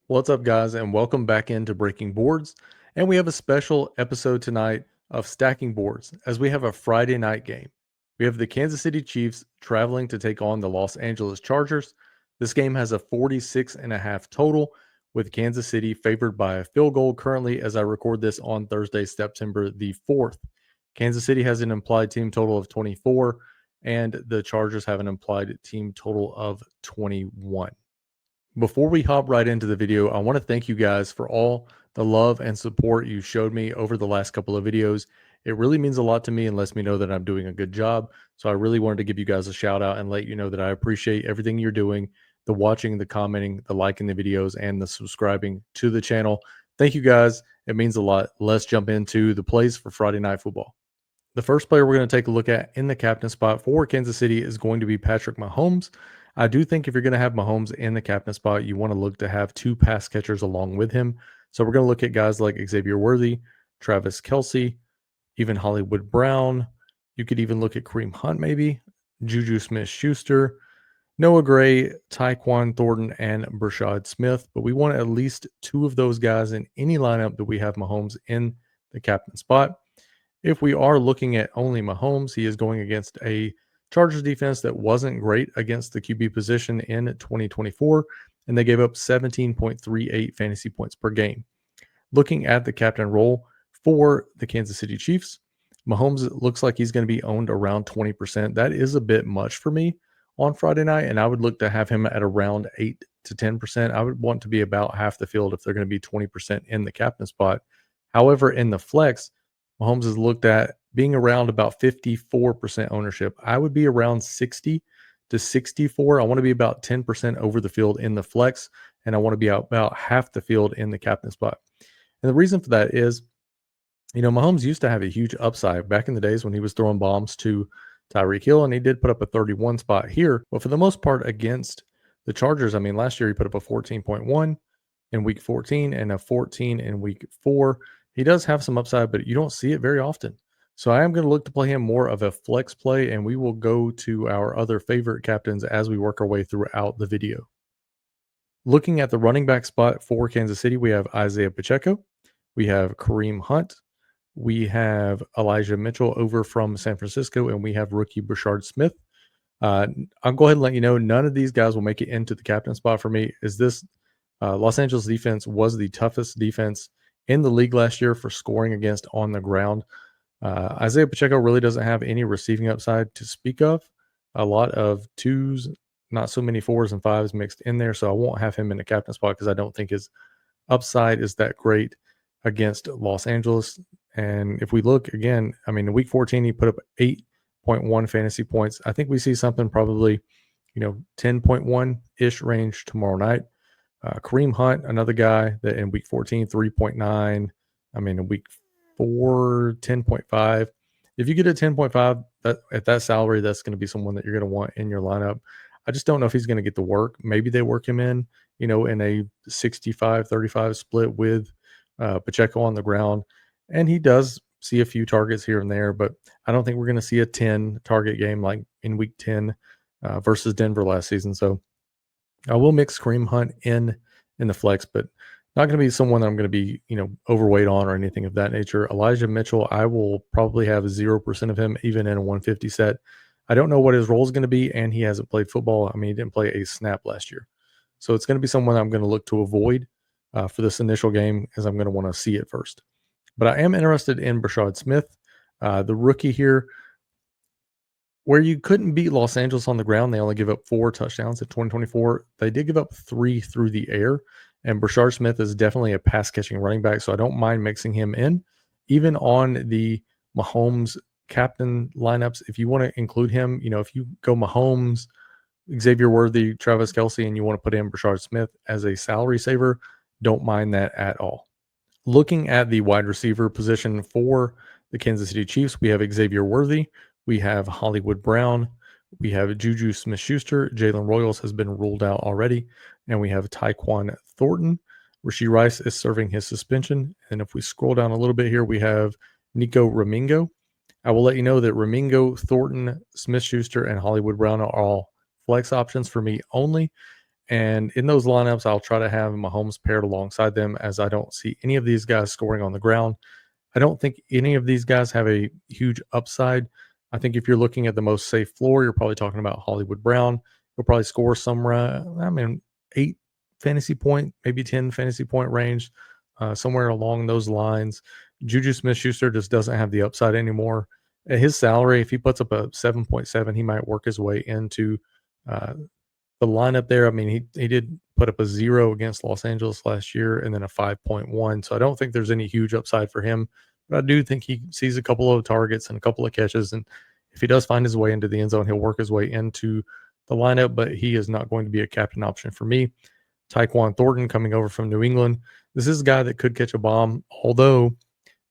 What's up, guys, and welcome back into Breaking Boards. And we have a special episode tonight of Stacking Boards as we have a Friday night game. We have the Kansas City Chiefs traveling to take on the Los Angeles Chargers. This game has a 46.5 total, with Kansas City favored by a field goal currently as I record this on Thursday, September the 4th. Kansas City has an implied team total of 24, and the Chargers have an implied team total of 21. Before we hop right into the video, I want to thank you guys for all the love and support you showed me over the last couple of videos. It really means a lot to me and lets me know that I'm doing a good job. So I really wanted to give you guys a shout out and let you know that I appreciate everything you're doing, the watching, the commenting, the liking the videos, and the subscribing to the channel. Thank you guys. It means a lot. Let's jump into the plays for Friday Night Football. The first player we're going to take a look at in the captain spot for Kansas City is going to be Patrick Mahomes. I do think if you're going to have Mahomes in the captain spot, you want to look to have two pass catchers along with him. So we're going to look at guys like Xavier Worthy, Travis Kelce, even Hollywood Brown. You could even look at Kareem Hunt, maybe, Juju Smith-Schuster, Noah Gray, Tyquan Thornton, and Brashad Smith. But we want at least two of those guys in any lineup that we have Mahomes in the captain spot. If we are looking at only Mahomes, he is going against a Chargers defense that wasn't great against the QB position in 2024, and they gave up 17.38 fantasy points per game. Looking at the captain role for the Kansas City Chiefs, Mahomes looks like he's going to be owned around 20%. That is a bit much for me on Friday night, and I would look to have him at around 8 to 10%. I would want to be about half the field if they're going to be 20% in the captain spot. However, in the flex, Mahomes is looked at being around about 54% ownership. I would be around 60 to 64. I want to be about 10% over the field in the flex, and I want to be about half the field in the captain spot. And the reason for that is, Mahomes used to have a huge upside back in the days when he was throwing bombs to Tyreek Hill, and he did put up a 31 spot here. But for the most part, against the Chargers, last year he put up a 14.1 in week 14 and a 14 in week 4. He does have some upside, but you don't see it very often. So I am going to look to play him more of a flex play, and we will go to our other favorite captains as we work our way throughout the video. Looking at the running back spot for Kansas City, we have Isaiah Pacheco, we have Kareem Hunt, we have Elijah Mitchell over from San Francisco, and we have rookie Brashard Smith. I'll go ahead and let you know none of these guys will make it into the captain spot for me. Is this Los Angeles defense was the toughest defense in the league last year for scoring against on the ground. Isaiah Pacheco really doesn't have any receiving upside to speak of. A lot of twos, not so many fours and fives mixed in there. So I won't have him in the captain spot because I don't think his upside is that great against Los Angeles. And if we look again, in week 14, he put up 8.1 fantasy points. I think we see something probably, 10.1-ish range tomorrow night. Kareem Hunt, another guy that in week 14, 3.9. In week 4, 10.5. If you get a 10.5 at that salary, that's going to be someone that you're going to want in your lineup. I just don't know if he's going to get the work. Maybe they work him in, in a 65-35 split with Pacheco on the ground. And he does see a few targets here and there, but I don't think we're going to see a 10 target game like in week 10 versus Denver last season. So I will mix Kareem Hunt in the flex, but not going to be someone that I'm going to be, overweight on or anything of that nature. Elijah Mitchell, I will probably have 0% of him even in a 150 set. I don't know what his role is going to be, and he hasn't played football. He didn't play a snap last year. So it's going to be someone I'm going to look to avoid for this initial game, as I'm going to want to see it first. But I am interested in Brashad Smith, the rookie here. Where you couldn't beat Los Angeles on the ground, they only give up 4 touchdowns in 2024. They did give up 3 through the air, and Brashard Smith is definitely a pass-catching running back, so I don't mind mixing him in. Even on the Mahomes captain lineups, if you want to include him, if you go Mahomes, Xavier Worthy, Travis Kelce, and you want to put in Brashard Smith as a salary saver, don't mind that at all. Looking at the wide receiver position for the Kansas City Chiefs, we have Xavier Worthy, we have Hollywood Brown, we have Juju Smith-Schuster, Jalen Royals has been ruled out already, and we have Tyquan Thornton. Rashee Rice is serving his suspension, and if we scroll down a little bit here, we have Nico Ramingo. I will let you know that Ramingo, Thornton, Smith-Schuster, and Hollywood Brown are all flex options for me only, And in those lineups, I'll try to have Mahomes paired alongside them, as I don't see any of these guys scoring on the ground. I don't think any of these guys have a huge upside. I think if you're looking at the most safe floor, you're probably talking about Hollywood Brown. He'll probably score somewhere, 8 fantasy point, maybe 10 fantasy point range, somewhere along those lines. Juju Smith-Schuster just doesn't have the upside anymore. At his salary, if he puts up a 7.7, he might work his way into uh, the lineup there. I mean, he did put up a 0 against Los Angeles last year and then a 5.1. So I don't think there's any huge upside for him. But I do think he sees a couple of targets and a couple of catches. And if he does find his way into the end zone, he'll work his way into the lineup, but he is not going to be a captain option for me. Tyquan Thornton coming over from New England. This is a guy that could catch a bomb, although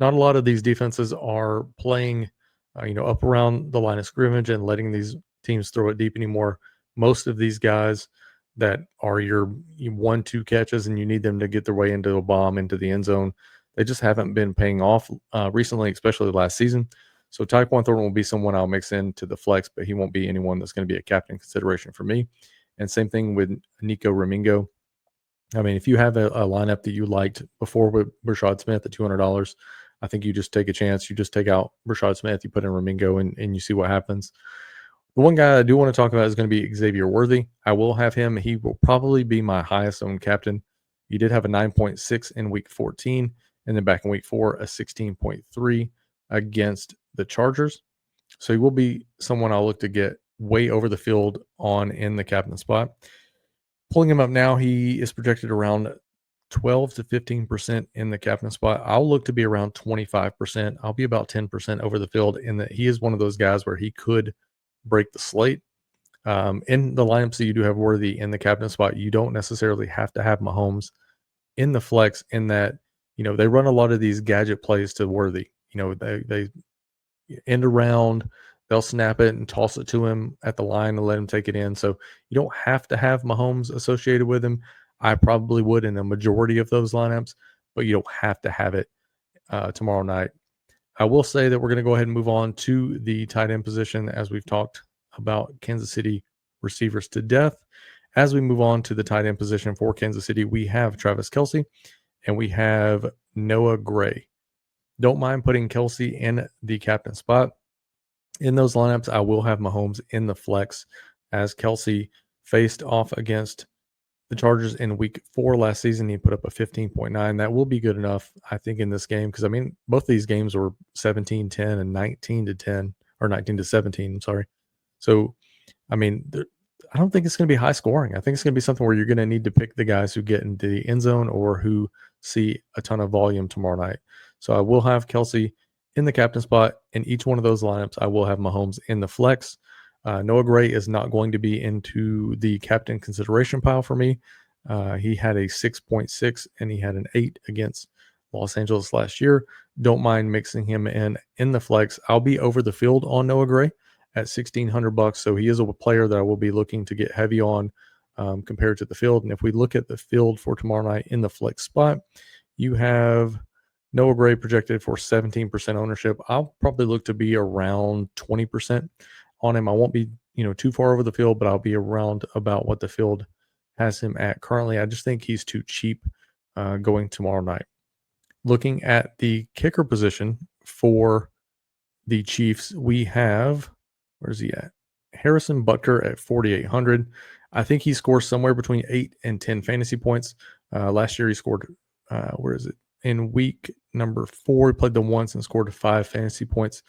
not a lot of these defenses are playing, up around the line of scrimmage and letting these teams throw it deep anymore. Most of these guys that are your 1-2 catches and you need them to get their way into a bomb into the end zone, they just haven't been paying off recently, especially last season. So Tyquan Thornton will be someone I'll mix into the flex, but he won't be anyone that's going to be a captain consideration for me. And same thing with Nico Ramingo. I mean, if you have a lineup that you liked before with Rashad Smith at $200, I think you just take a chance. You just take out Rashad Smith, you put in Ramingo, and you see what happens. The one guy I do want to talk about is going to be Xavier Worthy. I will have him. He will probably be my highest owned captain. He did have a 9.6 in week 14, and then back in week 4, a 16.3 against the Chargers. So he will be someone I'll look to get way over the field on in the captain spot. Pulling him up now, he is projected around 12 to 15% in the captain spot. I'll look to be around 25%. I'll be about 10% over the field in that he is one of those guys where he could break the slate. In the lineups that you do have Worthy in the captain spot, you don't necessarily have to have Mahomes in the flex, in that, they run a lot of these gadget plays to Worthy. They end around, they'll snap it and toss it to him at the line and let him take it in. So you don't have to have Mahomes associated with him. I probably would in a majority of those lineups, but you don't have to have it tomorrow night. I will say that we're going to go ahead and move on to the tight end position, as we've talked about Kansas City receivers to death. As we move on to the tight end position for Kansas City, we have Travis Kelce and we have Noah Gray. Don't mind putting Kelce in the captain spot. In those lineups, I will have Mahomes in the flex, as Kelce faced off against the Chargers in week 4 last season. He put up a 15.9. That will be good enough, I think, in this game, because both these games were 17-10 and 19-10, or 19-17. I'm sorry. So, I don't think it's going to be high scoring. I think it's going to be something where you're going to need to pick the guys who get into the end zone or who see a ton of volume tomorrow night. So I will have Kelce in the captain spot. In each one of those lineups, I will have Mahomes in the flex. Noah Gray is not going to be into the captain consideration pile for me. He had a 6.6 and he had an 8 against Los Angeles last year. Don't mind mixing him in the flex. I'll be over the field on Noah Gray at $1,600. So he is a player that I will be looking to get heavy on compared to the field. And if we look at the field for tomorrow night in the flex spot, you have Noah Gray projected for 17% ownership. I'll probably look to be around 20% on him. I won't be, too far over the field, but I'll be around about what the field has him at currently. I just think he's too cheap going tomorrow night. Looking at the kicker position for the Chiefs, we have, where's he at? Harrison Butker at 4,800. I think he scores somewhere between 8 and 10 fantasy points. Last year he scored, in week number 4, he played the once and scored 5 fantasy points.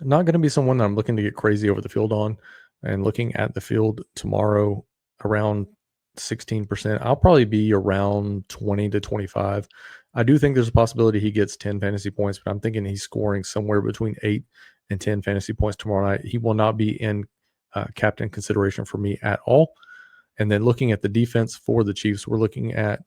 Not going to be someone that I'm looking to get crazy over the field on. And looking at the field tomorrow, around 16%, I'll probably be around 20 to 25. I do think there's a possibility he gets 10 fantasy points, but I'm thinking he's scoring somewhere between 8 and 10 fantasy points tomorrow night. He will not be in captain consideration for me at all. And then looking at the defense for the Chiefs, we're looking at,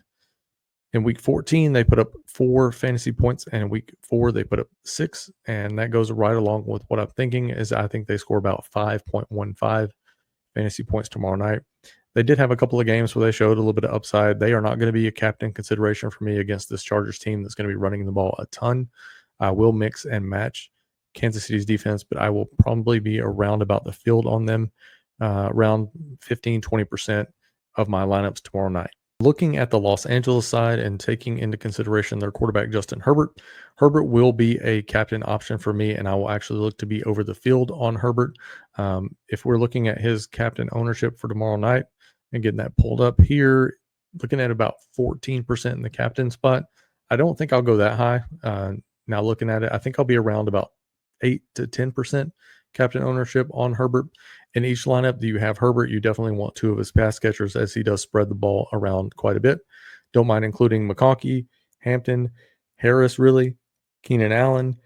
in week 14, they put up 4 fantasy points, and in week 4, they put up 6. And that goes right along with what I'm thinking, is I think they score about 5.15 fantasy points tomorrow night. They did have a couple of games where they showed a little bit of upside. They are not going to be a captain consideration for me against this Chargers team that's going to be running the ball a ton. I will mix and match Kansas City's defense, but I will probably be around about the field on them. around 15-20% of my lineups tomorrow night. Looking at the Los Angeles side and taking into consideration their quarterback, Justin Herbert, Herbert will be a captain option for me, and I will actually look to be over the field on Herbert. If we're looking at his captain ownership for tomorrow night and getting that pulled up here, looking at about 14% in the captain spot. I don't think I'll go that high. Now looking at it, I think I'll be around about 8 to 10% captain ownership on Herbert. In each lineup that you have Herbert, you definitely want two of his pass catchers as he does spread the ball around quite a bit. Don't mind including McConkey, Hampton, Harris, really, Keenan Allen,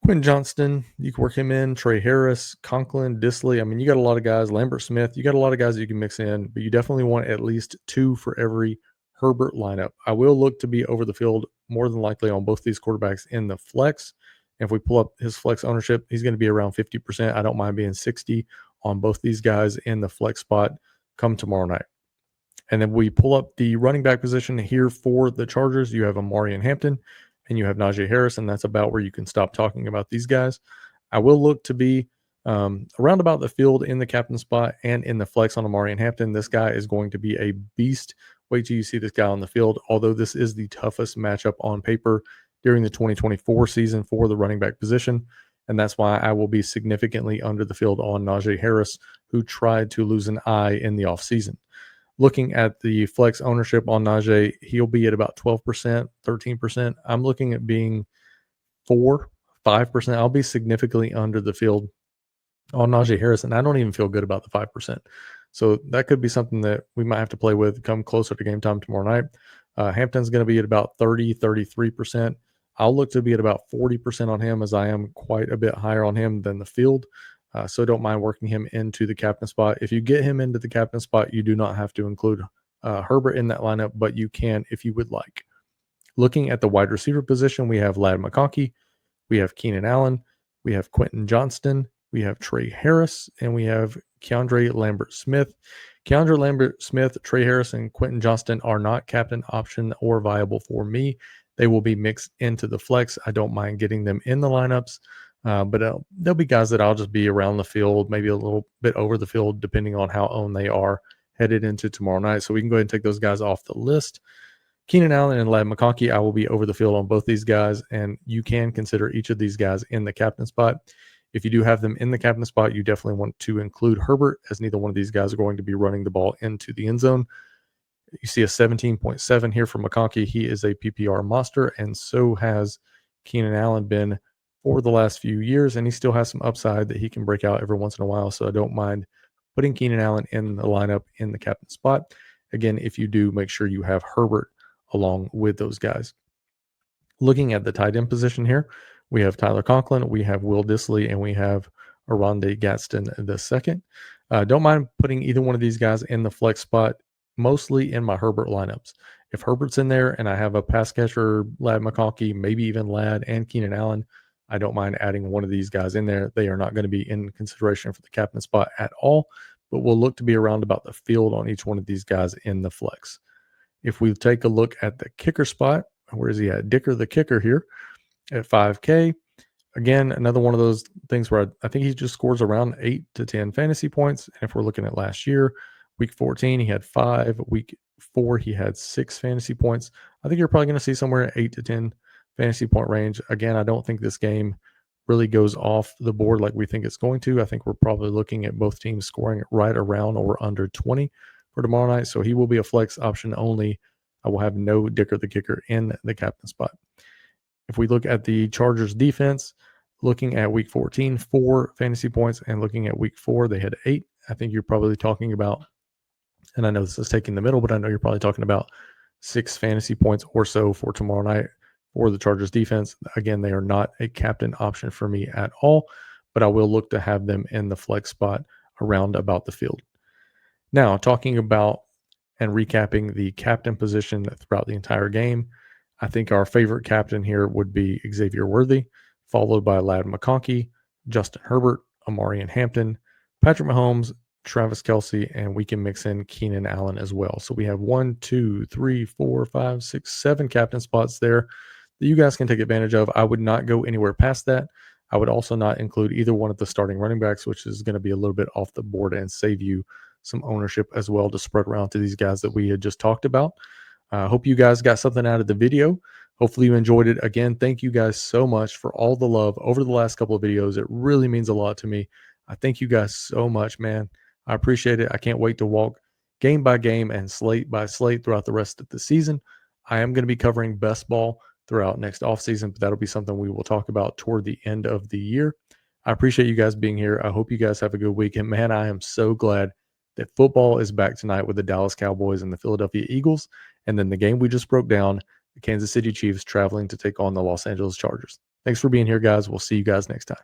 Quinn Johnston. You can work him in, Trey Harris, Conklin, Disley. I mean, you got a lot of guys, Lambert Smith. You got a lot of guys that you can mix in, but you definitely want at least two for every Herbert lineup. I will look to be over the field more than likely on both these quarterbacks in the flex. If we pull up his flex ownership, he's going to be around 50%. I don't mind being 60 on both these guys in the flex spot come tomorrow night. And then we pull up the running back position here for the Chargers. You have Amari and Hampton, and you have Najee Harris, and that's about where you can stop talking about these guys. I will look to be around about the field in the captain spot and in the flex on Amari and Hampton. This guy is going to be a beast. Wait till you see this guy on the field, although this is the toughest matchup on paper during the 2024 season for the running back position. And that's why I will be significantly under the field on Najee Harris, who tried to lose an eye in the offseason. Looking at the flex ownership on Najee, he'll be at about 12%, 13%. I'm looking at being 5%. I'll be significantly under the field on Najee Harris, and I don't even feel good about the 5%. So that could be something that we might have to play with come closer to game time tomorrow night. Hampton's going to be at about 30, 33%. I'll look to be at about 40% on him, as I am quite a bit higher on him than the field. So don't mind working him into the captain spot. If you get him into the captain spot, you do not have to include Herbert in that lineup, but you can if you would like. Looking at the wide receiver position, we have Ladd McConkey, we have Keenan Allen, we have Quentin Johnston, we have Trey Harris, and we have Keandre Lambert-Smith. Keandre Lambert-Smith, Trey Harris, and Quentin Johnston are not captain option or viable for me. They will be mixed into the flex. I don't mind getting them in the lineups, but there'll be guys that I'll just be around the field, maybe a little bit over the field, depending on how owned they are headed into tomorrow night. So we can go ahead and take those guys off the list. Keenan Allen and Ladd McConkey, I will be over the field on both these guys, and you can consider each of these guys in the captain spot. If you do have them in the captain spot, you definitely want to include Herbert, as neither one of these guys are going to be running the ball into the end zone. You see a 17.7 here for McConkey. He is a PPR monster, and so has Keenan Allen been for the last few years, and he still has some upside that he can break out every once in a while. So I don't mind putting Keenan Allen in the lineup in the captain spot. Again, if you do, make sure you have Herbert along with those guys. Looking at the tight end position here, we have Tyler Conklin, we have Will Disley, and we have Aronde Gadsden II. Don't mind putting either one of these guys in the flex spot, mostly in my Herbert lineups. If Herbert's in there and I have a pass catcher, Ladd McConkey, maybe even Ladd and Keenan Allen, I don't mind adding one of these guys in there. They are not going to be in consideration for the captain spot at all, but we'll look to be around about the field on each one of these guys in the flex. If we take a look at the kicker spot, where is he at? Dicker the kicker here at 5K. Again, another one of those things where I think he just scores around 8 to 10 fantasy points. And if we're looking at last year, week 14, he had 5. Week 4, he had 6 fantasy points. I think you're probably going to see somewhere at 8 to 10 fantasy point range. Again, I don't think this game really goes off the board like we think it's going to. I think we're probably looking at both teams scoring right around or under 20 for tomorrow night. So he will be a flex option only. I will have no Dicker the kicker in the captain spot. If we look at the Chargers defense, looking at week 14, 4 fantasy points, and looking at week 4, they had 8. I think you're probably talking about, and I know this is taking the middle, but I know you're probably talking about 6 fantasy points or so for tomorrow night for the Chargers defense. Again, they are not a captain option for me at all, but I will look to have them in the flex spot around about the field. Now, talking about and recapping the captain position throughout the entire game, I think our favorite captain here would be Xavier Worthy, followed by Ladd McConkey, Justin Herbert, Amari and Hampton, Patrick Mahomes, Travis Kelce, and we can mix in Keenan Allen as well. So we have 1, 2, 3, 4, 5, 6, 7 captain spots there that you guys can take advantage of. I would not go anywhere past that. I would also not include either one of the starting running backs, which is going to be a little bit off the board and save you some ownership as well to spread around to these guys that we had just talked about. I hope you guys got something out of the video. Hopefully you enjoyed it. Again, thank you guys so much for all the love over the last couple of videos. It really means a lot to me. I thank you guys so much, man. I appreciate it. I can't wait to walk game by game and slate by slate throughout the rest of the season. I am going to be covering best ball throughout next offseason, but that'll be something we will talk about toward the end of the year. I appreciate you guys being here. I hope you guys have a good week. And man, I am so glad that football is back tonight with the Dallas Cowboys and the Philadelphia Eagles. And then the game we just broke down, the Kansas City Chiefs traveling to take on the Los Angeles Chargers. Thanks for being here, guys. We'll see you guys next time.